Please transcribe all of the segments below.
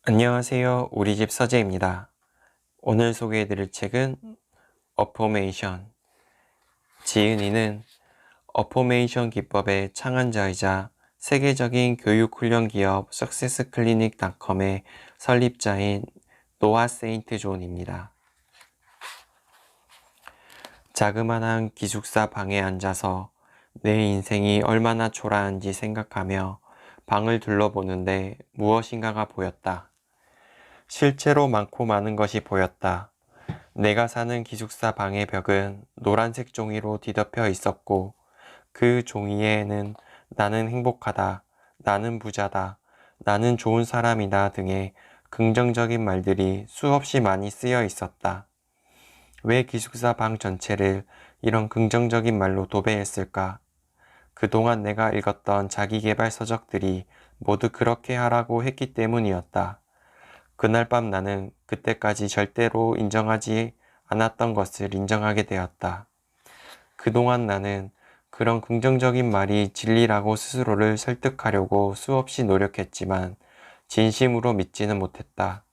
안녕하세요. 우리집 서재입니다. 오늘 소개해드릴 책은 어포메이션. 지은이는 어포메이션 기법의 창안자이자 세계적인 교육훈련 기업 석세스클리닉닷컴의 설립자인 노아 세인트 존입니다. 자그마한 기숙사 방에 앉아서 내 인생이 얼마나 초라한지 생각하며 방을 둘러보는데 무엇인가가 보였다. 실제로 많고 많은 것이 보였다. 내가 사는 기숙사 방의 벽은 노란색 종이로 뒤덮여 있었고 그 종이에는 나는 행복하다, 나는 부자다, 나는 좋은 사람이다 등의 긍정적인 말들이 수없이 많이 쓰여 있었다. 왜 기숙사 방 전체를 이런 긍정적인 말로 도배했을까? 그동안 내가 읽었던 자기계발 서적들이 모두 그렇게 하라고 했기 때문이었다. 그날 밤 나는 그때까지 절대로 인정하지 않았던 것을 인정하게 되었다. 그동안 나는 그런 긍정적인 말이 진리라고 스스로를 설득하려고 수없이 노력했지만 진심으로 믿지는 못했다.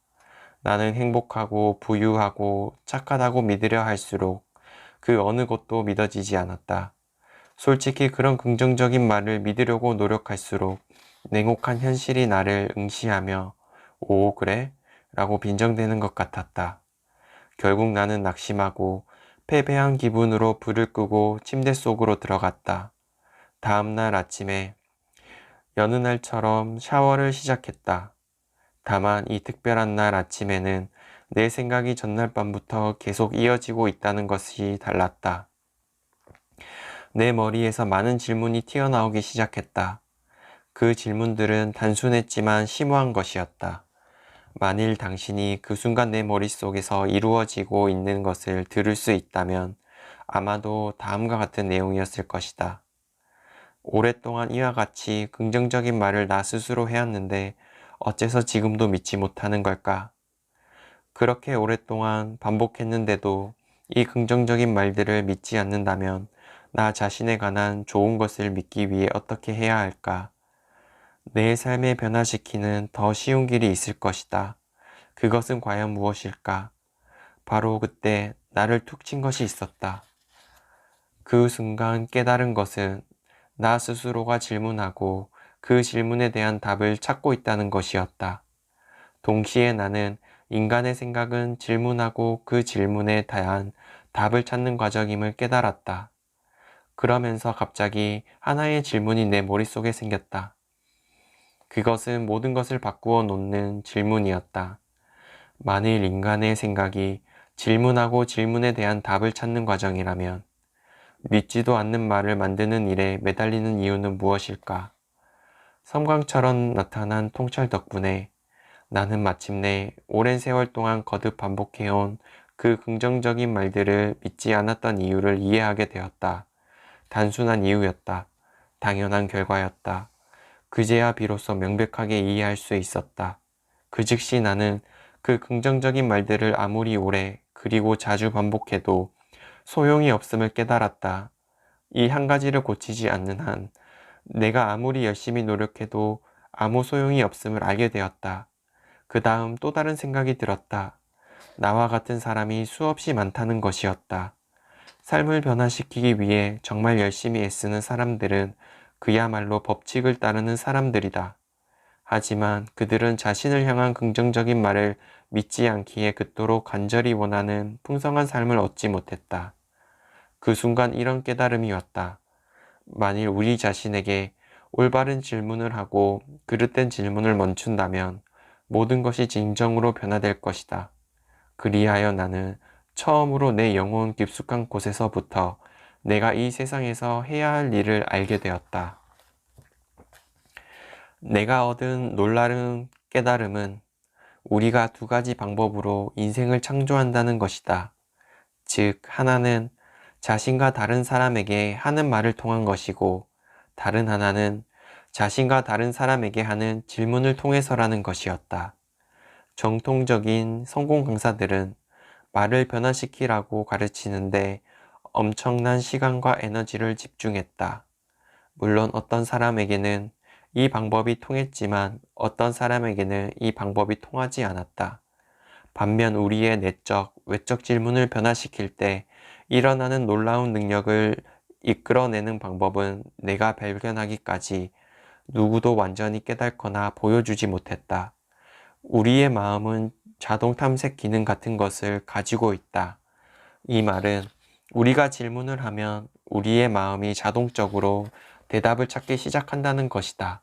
나는 행복하고 부유하고 착하다고 믿으려 할수록 그 어느 것도 믿어지지 않았다. 솔직히 그런 긍정적인 말을 믿으려고 노력할수록 냉혹한 현실이 나를 응시하며 오, 그래? 라고 빈정대는 것 같았다. 결국 나는 낙심하고 패배한 기분으로 불을 끄고 침대 속으로 들어갔다. 다음날 아침에 여느 날처럼 샤워를 시작했다. 다만 이 특별한 날 아침에는 내 생각이 전날 밤부터 계속 이어지고 있다는 것이 달랐다. 내 머리에서 많은 질문이 튀어나오기 시작했다. 그 질문들은 단순했지만 심오한 것이었다. 만일 당신이 그 순간 내 머릿속에서 이루어지고 있는 것을 들을 수 있다면 아마도 다음과 같은 내용이었을 것이다. 오랫동안 이와 같이 긍정적인 말을 나 스스로 해왔는데 어째서 지금도 믿지 못하는 걸까? 그렇게 오랫동안 반복했는데도 이 긍정적인 말들을 믿지 않는다면 나 자신에 관한 좋은 것을 믿기 위해 어떻게 해야 할까? 내 삶을 변화시키는 더 쉬운 길이 있을 것이다. 그것은 과연 무엇일까? 바로 그때 나를 툭 친 것이 있었다. 그 순간 깨달은 것은 나 스스로가 질문하고 그 질문에 대한 답을 찾고 있다는 것이었다. 동시에 나는 인간의 생각은 질문하고 그 질문에 대한 답을 찾는 과정임을 깨달았다. 그러면서 갑자기 하나의 질문이 내 머릿속에 생겼다. 그것은 모든 것을 바꾸어 놓는 질문이었다. 만일 인간의 생각이 질문하고 질문에 대한 답을 찾는 과정이라면 믿지도 않는 말을 만드는 일에 매달리는 이유는 무엇일까? 섬광처럼 나타난 통찰 덕분에 나는 마침내 오랜 세월 동안 거듭 반복해온 그 긍정적인 말들을 믿지 않았던 이유를 이해하게 되었다. 단순한 이유였다. 당연한 결과였다. 그제야 비로소 명백하게 이해할 수 있었다. 그 즉시 나는 그 긍정적인 말들을 아무리 오래 그리고 자주 반복해도 소용이 없음을 깨달았다. 이 한 가지를 고치지 않는 한 내가 아무리 열심히 노력해도 아무 소용이 없음을 알게 되었다. 그 다음 또 다른 생각이 들었다. 나와 같은 사람이 수없이 많다는 것이었다. 삶을 변화시키기 위해 정말 열심히 애쓰는 사람들은 그야말로 법칙을 따르는 사람들이다. 하지만 그들은 자신을 향한 긍정적인 말을 믿지 않기에 그토록 간절히 원하는 풍성한 삶을 얻지 못했다. 그 순간 이런 깨달음이 왔다. 만일 우리 자신에게 올바른 질문을 하고 그릇된 질문을 멈춘다면 모든 것이 진정으로 변화될 것이다. 그리하여 나는 처음으로 내 영혼 깊숙한 곳에서부터 내가 이 세상에서 해야 할 일을 알게 되었다. 내가 얻은 놀라운 깨달음은 우리가 두 가지 방법으로 인생을 창조한다는 것이다. 즉, 하나는 자신과 다른 사람에게 하는 말을 통한 것이고, 다른 하나는 자신과 다른 사람에게 하는 질문을 통해서라는 것이었다. 정통적인 성공 강사들은 말을 변화시키라고 가르치는데 엄청난 시간과 에너지를 집중했다. 물론 어떤 사람에게는 이 방법이 통했지만 어떤 사람에게는 이 방법이 통하지 않았다. 반면 우리의 내적, 외적 질문을 변화시킬 때 일어나는 놀라운 능력을 이끌어내는 방법은 내가 발견하기까지 누구도 완전히 깨닫거나 보여주지 못했다. 우리의 마음은 자동 탐색 기능 같은 것을 가지고 있다. 이 말은 우리가 질문을 하면 우리의 마음이 자동적으로 대답을 찾기 시작한다는 것이다.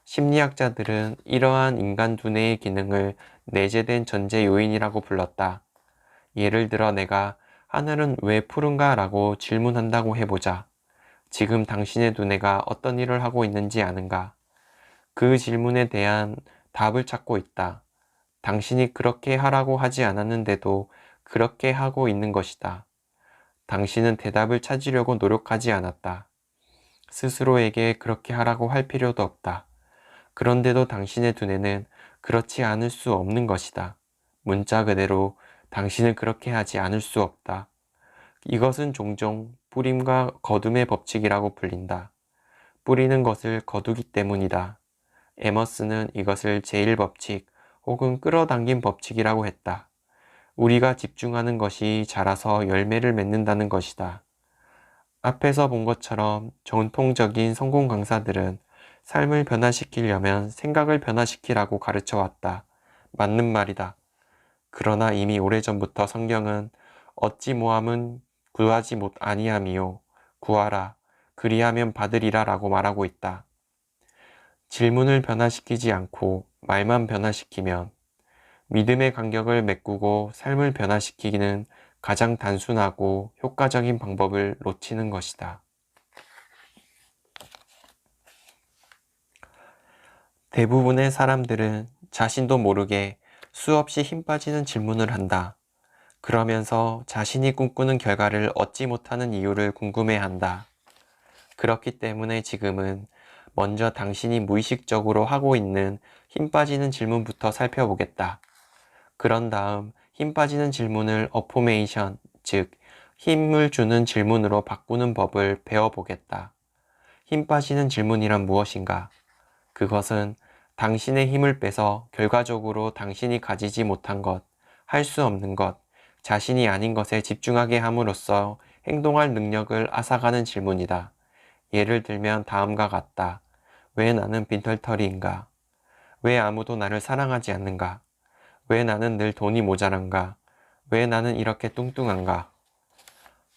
심리학자들은 이러한 인간 두뇌의 기능을 내재된 전제 요인이라고 불렀다. 예를 들어 내가 하늘은 왜 푸른가 라고 질문한다고 해보자. 지금 당신의 두뇌가 어떤 일을 하고 있는지 아는가? 그 질문에 대한 답을 찾고 있다. 당신이 그렇게 하라고 하지 않았는데도 그렇게 하고 있는 것이다. 당신은 대답을 찾으려고 노력하지 않았다. 스스로에게 그렇게 하라고 할 필요도 없다. 그런데도 당신의 두뇌는 그렇지 않을 수 없는 것이다. 문자 그대로 당신은 그렇게 하지 않을 수 없다. 이것은 종종 뿌림과 거둠의 법칙이라고 불린다. 뿌리는 것을 거두기 때문이다. 에머스는 이것을 제1법칙 혹은 끌어당김 법칙이라고 했다. 우리가 집중하는 것이 자라서 열매를 맺는다는 것이다. 앞에서 본 것처럼 전통적인 성공 강사들은 삶을 변화시키려면 생각을 변화시키라고 가르쳐 왔다. 맞는 말이다. 그러나 이미 오래전부터 성경은 얻지 모함은 구하지 못 아니함이요 구하라 그리하면 받으리라 라고 말하고 있다. 질문을 변화시키지 않고 말만 변화시키면 믿음의 간격을 메꾸고 삶을 변화시키기는 가장 단순하고 효과적인 방법을 놓치는 것이다. 대부분의 사람들은 자신도 모르게 수없이 힘 빠지는 질문을 한다. 그러면서 자신이 꿈꾸는 결과를 얻지 못하는 이유를 궁금해한다. 그렇기 때문에 지금은 먼저 당신이 무의식적으로 하고 있는 힘 빠지는 질문부터 살펴보겠다. 그런 다음 힘 빠지는 질문을 어포메이션, 즉 힘을 주는 질문으로 바꾸는 법을 배워보겠다. 힘 빠지는 질문이란 무엇인가? 그것은 당신의 힘을 빼서 결과적으로 당신이 가지지 못한 것, 할 수 없는 것, 자신이 아닌 것에 집중하게 함으로써 행동할 능력을 앗아가는 질문이다. 예를 들면 다음과 같다. 왜 나는 빈털터리인가? 왜 아무도 나를 사랑하지 않는가? 왜 나는 늘 돈이 모자란가? 왜 나는 이렇게 뚱뚱한가?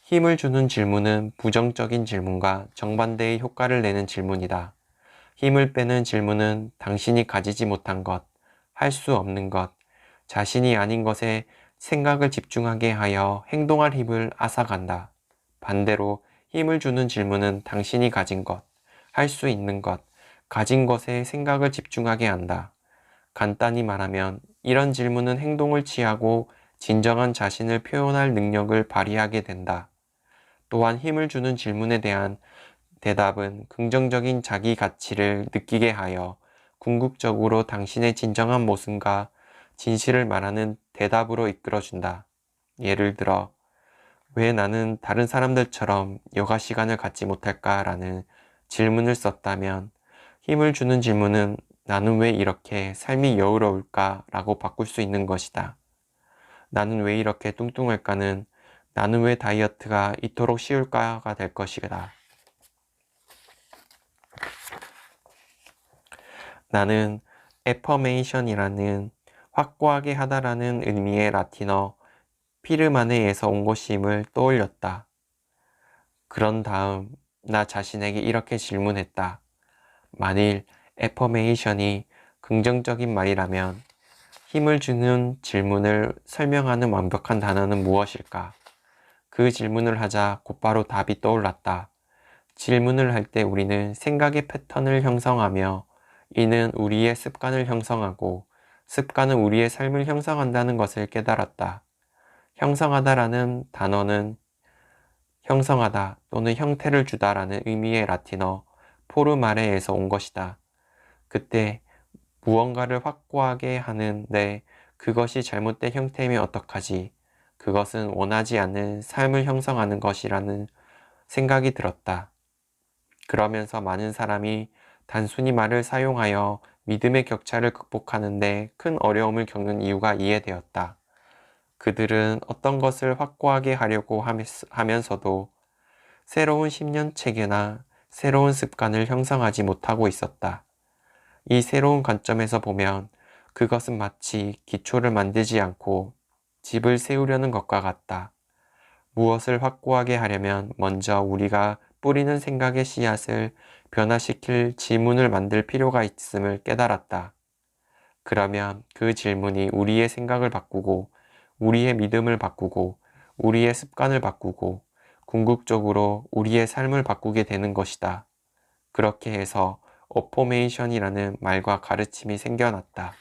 힘을 주는 질문은 부정적인 질문과 정반대의 효과를 내는 질문이다. 힘을 빼는 질문은 당신이 가지지 못한 것, 할 수 없는 것, 자신이 아닌 것에 생각을 집중하게 하여 행동할 힘을 앗아간다. 반대로 힘을 주는 질문은 당신이 가진 것, 할 수 있는 것, 가진 것에 생각을 집중하게 한다. 간단히 말하면 이런 질문은 행동을 취하고 진정한 자신을 표현할 능력을 발휘하게 된다. 또한 힘을 주는 질문에 대한 대답은 긍정적인 자기 가치를 느끼게 하여 궁극적으로 당신의 진정한 모습과 진실을 말하는 대답으로 이끌어준다. 예를 들어, 왜 나는 다른 사람들처럼 여가 시간을 갖지 못할까? 라는 질문을 썼다면 힘을 주는 질문은 나는 왜 이렇게 삶이 여유로울까? 라고 바꿀 수 있는 것이다. 나는 왜 이렇게 뚱뚱할까는 나는 왜 다이어트가 이토록 쉬울까가 될 것이다. 나는 애퍼메이션이라는 확고하게 하다라는 의미의 라틴어 피르마네에서 온 것임을 떠올렸다. 그런 다음 나 자신에게 이렇게 질문했다. 만일 애퍼메이션이 긍정적인 말이라면 힘을 주는 질문을 설명하는 완벽한 단어는 무엇일까? 그 질문을 하자 곧바로 답이 떠올랐다. 질문을 할 때 우리는 생각의 패턴을 형성하며 이는 우리의 습관을 형성하고 습관은 우리의 삶을 형성한다는 것을 깨달았다. 형성하다라는 단어는 형성하다 또는 형태를 주다라는 의미의 라틴어 포르마레에서 온 것이다. 그때 무언가를 확고하게 하는데 그것이 잘못된 형태이면 어떡하지? 그것은 원하지 않는 삶을 형성하는 것이라는 생각이 들었다. 그러면서 많은 사람이 단순히 말을 사용하여 믿음의 격차를 극복하는데 큰 어려움을 겪는 이유가 이해되었다. 그들은 어떤 것을 확고하게 하려고 하면서도 새로운 신념 체계나 새로운 습관을 형성하지 못하고 있었다. 이 새로운 관점에서 보면 그것은 마치 기초를 만들지 않고 집을 세우려는 것과 같다. 무엇을 확고하게 하려면 먼저 우리가 뿌리는 생각의 씨앗을 변화시킬 지문을 만들 필요가 있음을 깨달았다. 그러면 그 질문이 우리의 생각을 바꾸고 우리의 믿음을 바꾸고 우리의 습관을 바꾸고 궁극적으로 우리의 삶을 바꾸게 되는 것이다. 그렇게 해서 어포메이션이라는 말과 가르침이 생겨났다.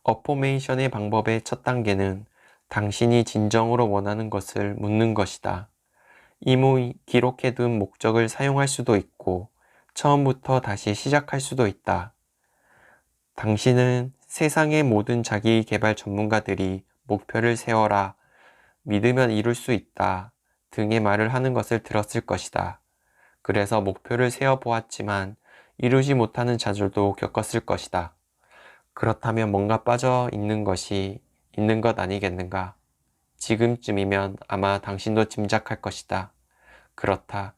어포메이션의 방법의 첫 단계는 당신이 진정으로 원하는 것을 묻는 것이다. 이미 기록해둔 목적을 사용할 수도 있고 처음부터 다시 시작할 수도 있다. 당신은 세상의 모든 자기 개발 전문가들이 목표를 세워라, 믿으면 이룰 수 있다 등의 말을 하는 것을 들었을 것이다. 그래서 목표를 세워보았지만 이루지 못하는 좌절도 겪었을 것이다. 그렇다면 뭔가 빠져 있는 것이 있는 것 아니겠는가? 지금쯤이면 아마 당신도 짐작할 것이다. 그렇다.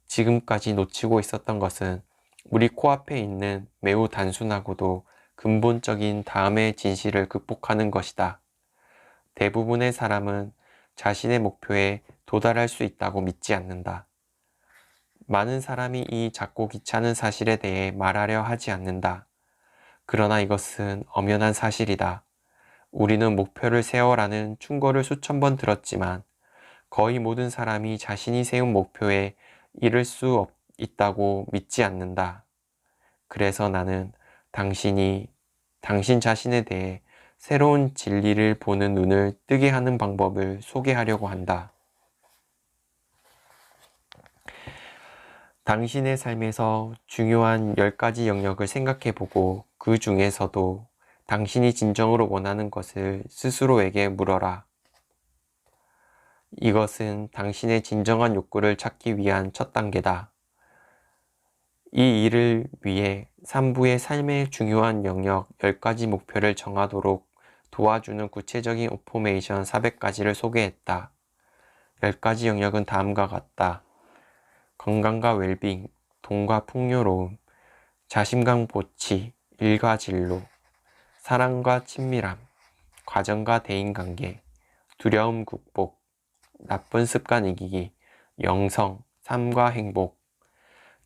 지금까지 놓치고 있었던 것은 우리 코앞에 있는 매우 단순하고도 근본적인 다음의 진실을 극복하는 것이다. 대부분의 사람은 자신의 목표에 도달할 수 있다고 믿지 않는다. 많은 사람이 이 작고 귀찮은 사실에 대해 말하려 하지 않는다. 그러나 이것은 엄연한 사실이다. 우리는 목표를 세워라는 충고를 수천 번 들었지만 거의 모든 사람이 자신이 세운 목표에 이를 수 있다고 믿지 않는다. 그래서 나는 당신 자신에 대해 새로운 진리를 보는 눈을 뜨게 하는 방법을 소개하려고 한다. 당신의 삶에서 중요한 10가지 영역을 생각해보고 그 중에서도 당신이 진정으로 원하는 것을 스스로에게 물어라. 이것은 당신의 진정한 욕구를 찾기 위한 첫 단계다. 이 일을 위해 3부의 삶의 중요한 영역 10가지 목표를 정하도록 도와주는 구체적인 오포메이션 400가지를 소개했다. 10가지 영역은 다음과 같다. 건강과 웰빙, 돈과 풍요로움, 자신감 고치, 일과 진로, 사랑과 친밀함, 가정과 대인관계, 두려움 극복, 나쁜 습관 이기기, 영성, 삶과 행복.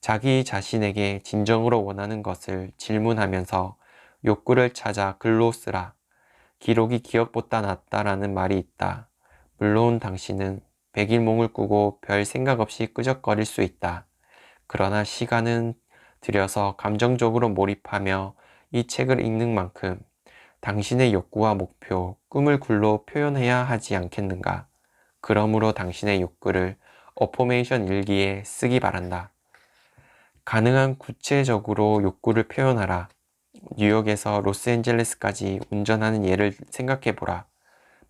자기 자신에게 진정으로 원하는 것을 질문하면서 욕구를 찾아 글로 쓰라. 기록이 기억보다 낫다라는 말이 있다. 물론 당신은 백일몽을 꾸고 별 생각 없이 끄적거릴 수 있다. 그러나 시간은 들여서 감정적으로 몰입하며 이 책을 읽는 만큼 당신의 욕구와 목표, 꿈을 글로 표현해야 하지 않겠는가? 그러므로 당신의 욕구를 어포메이션 일기에 쓰기 바란다. 가능한 구체적으로 욕구를 표현하라. 뉴욕에서 로스앤젤레스까지 운전하는 예를 생각해보라.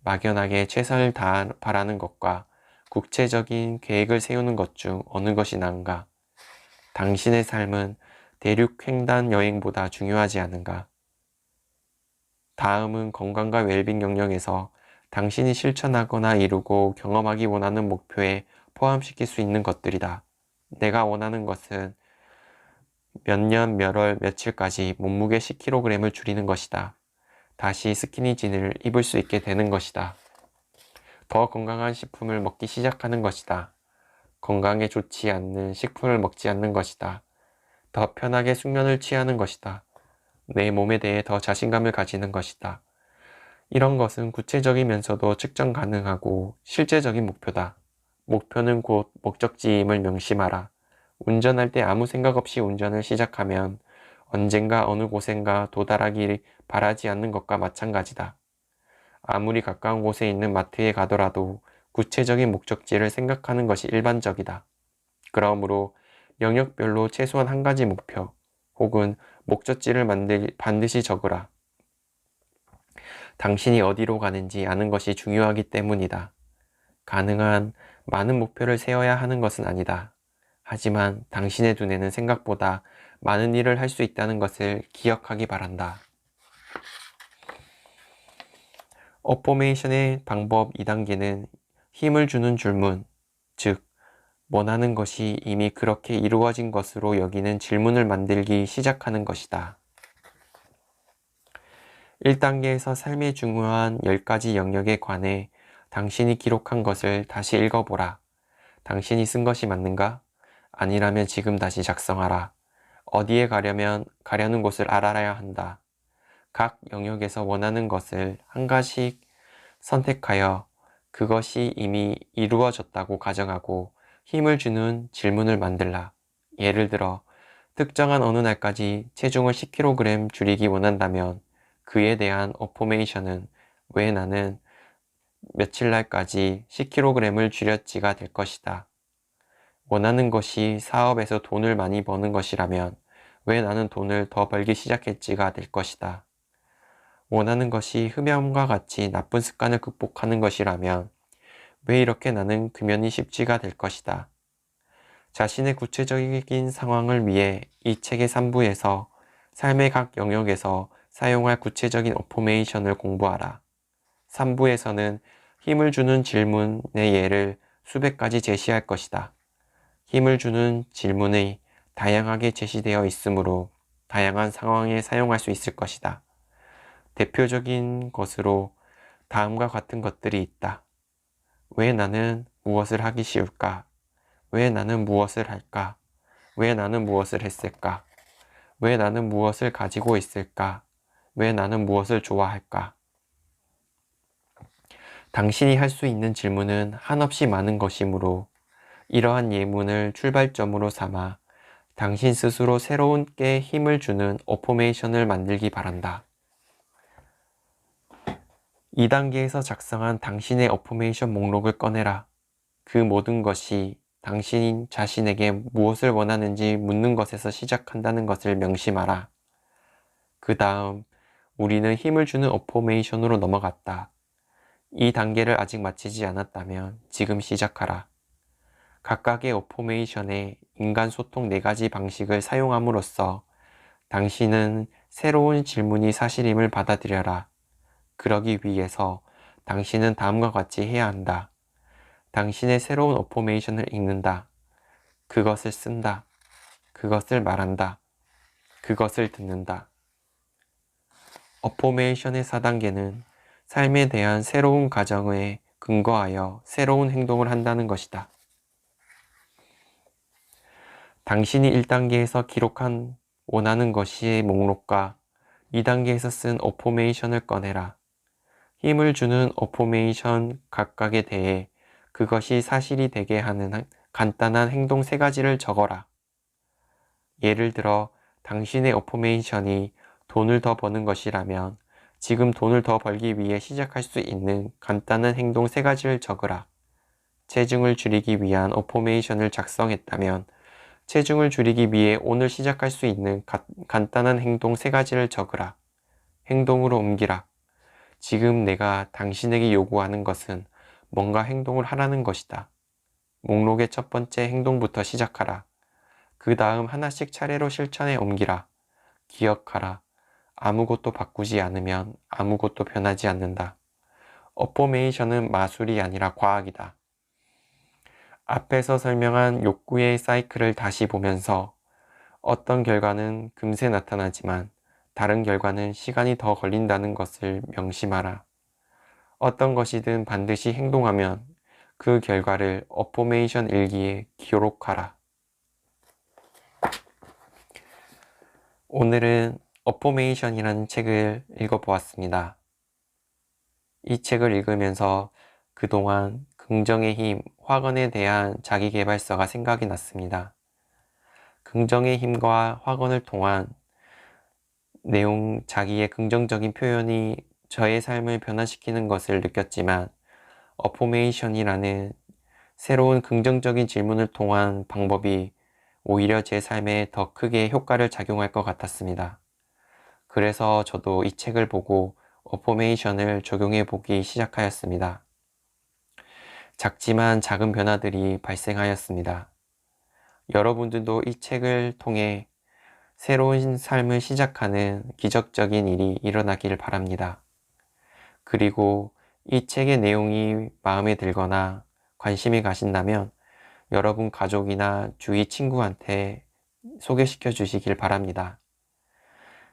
막연하게 최선을 바라는 것과 구체적인 계획을 세우는 것 중 어느 것이 나은가? 당신의 삶은 대륙 횡단 여행보다 중요하지 않은가? 다음은 건강과 웰빙 영역에서 당신이 실천하거나 이루고 경험하기 원하는 목표에 포함시킬 수 있는 것들이다. 내가 원하는 것은 몇 년, 몇 월, 며칠까지 몸무게 10kg을 줄이는 것이다. 다시 스키니진을 입을 수 있게 되는 것이다. 더 건강한 식품을 먹기 시작하는 것이다. 건강에 좋지 않는 식품을 먹지 않는 것이다. 더 편하게 숙면을 취하는 것이다. 내 몸에 대해 더 자신감을 가지는 것이다. 이런 것은 구체적이면서도 측정 가능하고 실제적인 목표다. 목표는 곧 목적지임을 명심하라. 운전할 때 아무 생각 없이 운전을 시작하면 언젠가 어느 곳엔가 도달하기 바라지 않는 것과 마찬가지다. 아무리 가까운 곳에 있는 마트에 가더라도 구체적인 목적지를 생각하는 것이 일반적이다. 그러므로 영역별로 최소한 한 가지 목표 혹은 목적지를 반드시 적으라. 당신이 어디로 가는지 아는 것이 중요하기 때문이다. 가능한 많은 목표를 세워야 하는 것은 아니다. 하지만 당신의 두뇌는 생각보다 많은 일을 할 수 있다는 것을 기억하기 바란다. 어포메이션의 방법 2단계는 힘을 주는 질문, 즉 원하는 것이 이미 그렇게 이루어진 것으로 여기는 질문을 만들기 시작하는 것이다. 1단계에서 삶의 중요한 10가지 영역에 관해 당신이 기록한 것을 다시 읽어보라. 당신이 쓴 것이 맞는가? 아니라면 지금 다시 작성하라. 어디에 가려는 곳을 알아야 한다. 각 영역에서 원하는 것을 한 가지씩 선택하여 그것이 이미 이루어졌다고 가정하고 힘을 주는 질문을 만들라. 예를 들어 특정한 어느 날까지 체중을 10kg 줄이기 원한다면 그에 대한 어포메이션은 왜 나는 며칠 날까지 10kg을 줄였지가 될 것이다. 원하는 것이 사업에서 돈을 많이 버는 것이라면 왜 나는 돈을 더 벌기 시작했지가 될 것이다. 원하는 것이 흡연과 같이 나쁜 습관을 극복하는 것이라면 왜 이렇게 나는 금연이 쉽지가 될 것이다. 자신의 구체적인 상황을 위해 이 책의 3부에서 삶의 각 영역에서 사용할 구체적인 어포메이션을 공부하라. 3부에서는 힘을 주는 질문의 예를 수백 가지 제시할 것이다. 힘을 주는 질문이 다양하게 제시되어 있으므로 다양한 상황에 사용할 수 있을 것이다. 대표적인 것으로 다음과 같은 것들이 있다. 왜 나는 무엇을 하기 쉬울까? 왜 나는 무엇을 할까? 왜 나는 무엇을 했을까? 왜 나는 무엇을 가지고 있을까? 왜 나는 무엇을 좋아할까? 당신이 할 수 있는 질문은 한없이 많은 것이므로 이러한 예문을 출발점으로 삼아 당신 스스로 새로운 게 힘을 주는 어포메이션을 만들기 바란다. 2단계에서 작성한 당신의 어포메이션 목록을 꺼내라. 그 모든 것이 당신 자신에게 무엇을 원하는지 묻는 것에서 시작한다는 것을 명심하라. 그 다음 우리는 힘을 주는 어포메이션으로 넘어갔다. 이 단계를 아직 마치지 않았다면 지금 시작하라. 각각의 어포메이션에 인간 소통 4가지 방식을 사용함으로써 당신은 새로운 질문이 사실임을 받아들여라. 그러기 위해서 당신은 다음과 같이 해야 한다. 당신의 새로운 어포메이션을 읽는다. 그것을 쓴다. 그것을 말한다. 그것을 듣는다. 어포메이션의 4단계는 삶에 대한 새로운 가정에 근거하여 새로운 행동을 한다는 것이다. 당신이 1단계에서 기록한 원하는 것의 목록과 2단계에서 쓴 어포메이션을 꺼내라. 힘을 주는 어포메이션 각각에 대해 그것이 사실이 되게 하는 간단한 행동 3가지를 적어라. 예를 들어 당신의 어포메이션이 돈을 더 버는 것이라면 지금 돈을 더 벌기 위해 시작할 수 있는 간단한 행동 3가지를 적으라. 체중을 줄이기 위한 어포메이션을 작성했다면 체중을 줄이기 위해 오늘 시작할 수 있는 간단한 행동 3가지를 적으라. 행동으로 옮기라. 지금 내가 당신에게 요구하는 것은 뭔가 행동을 하라는 것이다. 목록의 첫 번째 행동부터 시작하라. 그 다음 하나씩 차례로 실천에 옮기라. 기억하라. 아무것도 바꾸지 않으면 아무것도 변하지 않는다. 어포메이션은 마술이 아니라 과학이다. 앞에서 설명한 욕구의 사이클을 다시 보면서 어떤 결과는 금세 나타나지만 다른 결과는 시간이 더 걸린다는 것을 명심하라. 어떤 것이든 반드시 행동하면 그 결과를 어포메이션 일기에 기록하라. 오늘은 어포메이션이라는 책을 읽어보았습니다. 이 책을 읽으면서 그동안 긍정의 힘, 확언에 대한 자기계발서가 생각이 났습니다. 긍정의 힘과 확언을 통한 내용, 자기의 긍정적인 표현이 저의 삶을 변화시키는 것을 느꼈지만 어포메이션이라는 새로운 긍정적인 질문을 통한 방법이 오히려 제 삶에 더 크게 효과를 작용할 것 같았습니다. 그래서 저도 이 책을 보고 어포메이션을 적용해 보기 시작하였습니다. 작지만 작은 변화들이 발생하였습니다. 여러분들도 이 책을 통해 새로운 삶을 시작하는 기적적인 일이 일어나길 바랍니다. 그리고 이 책의 내용이 마음에 들거나 관심이 가신다면 여러분 가족이나 주위 친구한테 소개시켜 주시길 바랍니다.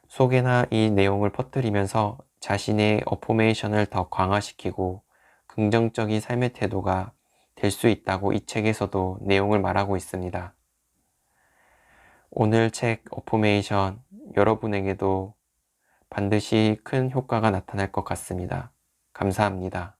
소개나 이 내용을 퍼뜨리면서 자신의 어포메이션을 더 강화시키고 긍정적인 삶의 태도가 될 수 있다고 이 책에서도 내용을 말하고 있습니다. 오늘 책 어포메이션 여러분에게도 반드시 큰 효과가 나타날 것 같습니다. 감사합니다.